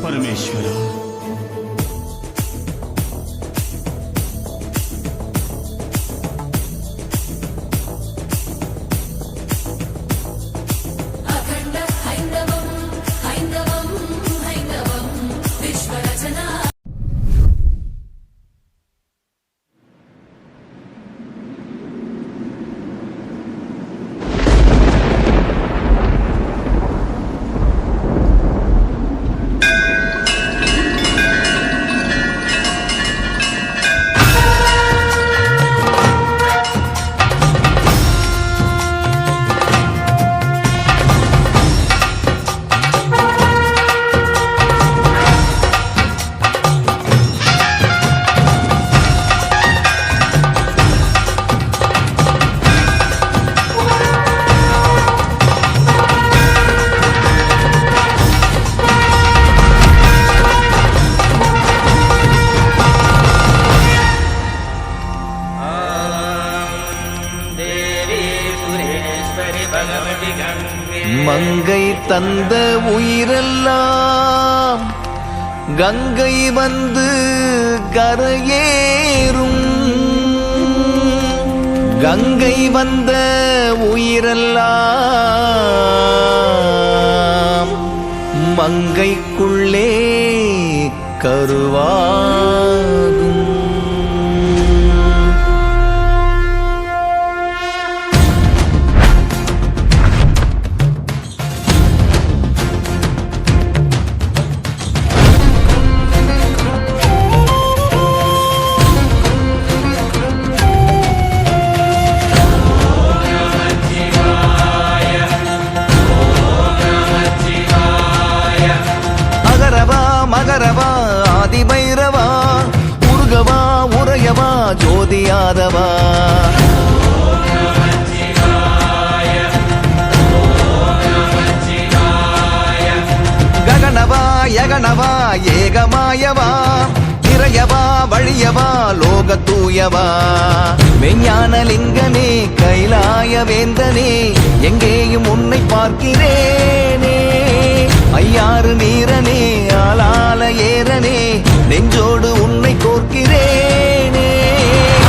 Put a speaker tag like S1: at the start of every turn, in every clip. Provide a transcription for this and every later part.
S1: परमेश्वर
S2: மங்கை தந்த உயிரெல்லாம் கங்கை வந்து கரையேறும். கங்கை வந்த உயிரெல்லாம் மங்கைக்குள்ளே கருவாகும். மகரவா ஆதிபைரவா உருகவா உரையவா ஜோதியாதவா ககனவா யகனவா ஏகமாயவா நிறையவா வழியவா லோக தூயவா மெஞ்ஞானலிங்கனே கைலாய வேந்தனே எங்கேயும் உன்னை பார்க்கிறேனே. ஐயாறு நீரனே ஆளால ஏரனே நெஞ்சோடு உன்னை கோர்க்கிறேனே.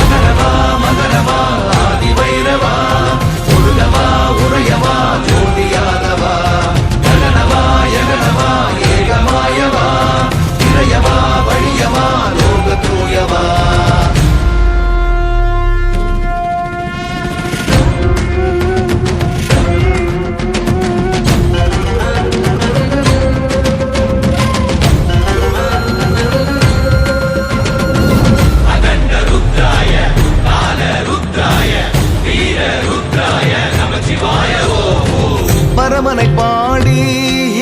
S2: மகரவா மகரவா ஆதிபைரவா உருகவா உரையவா ஜோதியாதவா ககனவா யகனவா ஏகமாயவா நிறையவா வழியவா லோக தூயவா. பரமனை பாடி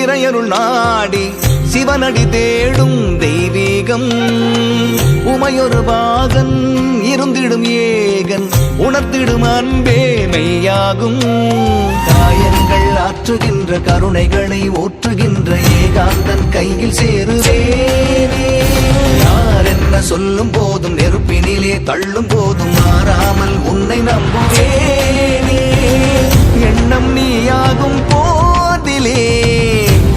S2: இறையருள் நாடி சிவனடி தேடும் தெய்வீகம் உமையொரு பாகன் இருந்திடும் ஏகன் உணர்த்திடும் அன்பே மெய்யாகும். காயங்கள் ஆற்றுகின்ற கருணைகளை ஓற்றுகின்ற ஏகாந்தன் கையில் சேருவேனே. யார் என்ன சொல்லும் போதும் நெருப்பினிலே தள்ளும் போதும் மாறாமல் உன்னை நம்புவேனே. எண்ணம் நீயாகும் போதிலே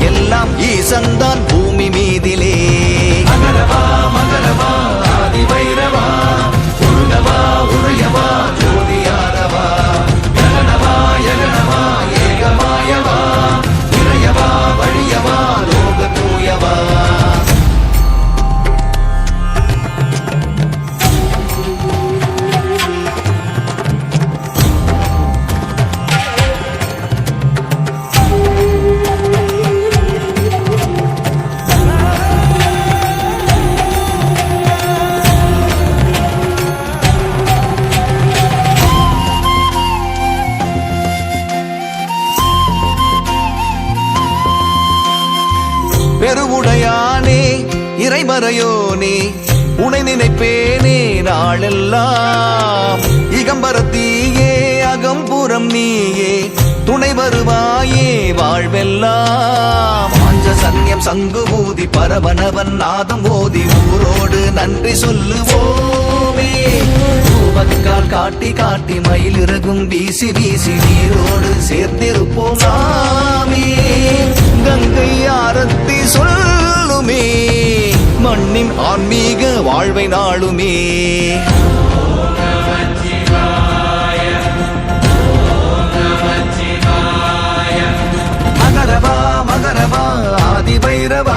S2: எல்லாம் ஈசன்தான் பூமி மீதிலே. மகரவா மகரவா ஆதிபைரவா உருகவா உரையவா ஜோதியாதவா ககனவா யகனவா ஏகமாயவா நிறையவா வழியவா லோக தூயவா. பெருவுடையானே இறைமறையோனே உனை நினைப்பேனே நாளெல்லாம். இகம்பரத்தீயே அகம்புறம் நீயே துணை வருவாயே வாழ்வெல்லாம். பாஞ்ச சன்யம் சங்கு ஊதி பரவனவன் நாதம் ஓதி ஊரோடு நன்றி சொல்லுவோமே. தூபக்கால் காட்டி காட்டி மயிலிறகும் வீசி வீசி நீரோடு சேர்ந்திருப்போம் நாமே. கங்கை ஆரத்தி சொல்லுமே மண்ணின் ஆன்மீக வாழ்வை நாளுமே. மகரவா மகரவா ஆதி பைரவா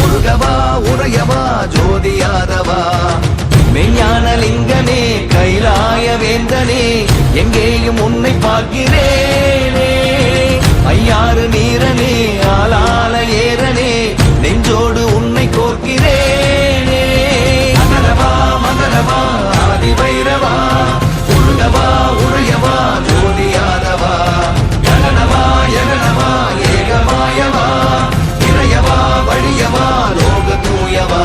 S2: உருகவா உரையவா ஜோதியாதவா. மெய்ஞானலிங்கனே கைலாய வேந்தனே எங்கேயும் உன்னை பார்க்கிறேனே. ஐயாறு நீரனே ஆளால ஏரனே நெஞ்சோடு உன்னை கோர்க்கிறேனே. மகரவா மகரவா ஆதி பைரவா உருகவா உரையவா ஜோதியாதவா. யகனவா யகனவா ஏகமாயவா இறையவா வழியவா லோக தூயவா.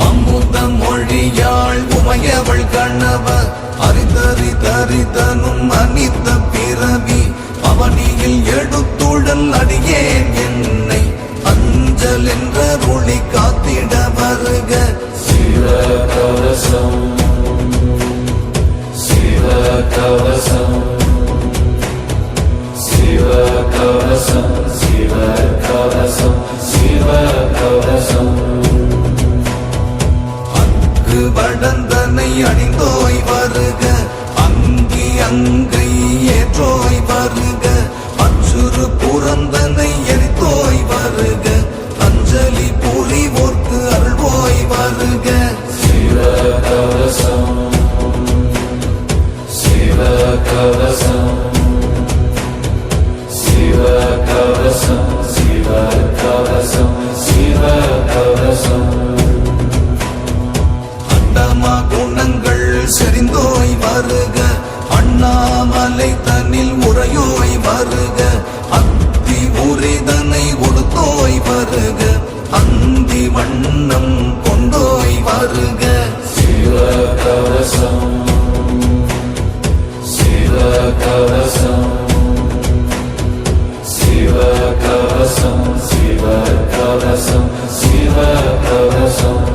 S2: அமுத மொழியாள் உமையவள் கண்ணவ அரிதரிதரிதனும் அனித்த பிறவி அவனியில் எடுத்துடல் அடியேன் என்னை அஞ்சல் என்ற ஒளி காத்திட வருக. சிவகவசம் சிவகவசம் சிவகவசம் சிவகவசம் சிவகவசம். அங்கு வடந்தனை அணிந்தோய் வருக அங்கி அங்கை ஏற்றோய் வருக. அச்சுறு புறந்தனை எரித்தோய் வருக அஞ்சலி புரிவோர்க்கு அருள்வோய் வருக. சிவகவசம் சிவகவசம் சிவகவசம் சிவகவசம் சிவகவசம். அண்டமா குணங்கள் செறிந்தோய் வருக அண்ணாமலை தன்னில் உரையோய் வருக. அத்தி உரிதனை உடுத்தோய் வருக அந்தி வண்ணம் கொண்டோய் வருக. சிவகவசம் சிவகவசம் சிவகவசம் சிவகவசம் சிவகவசம்.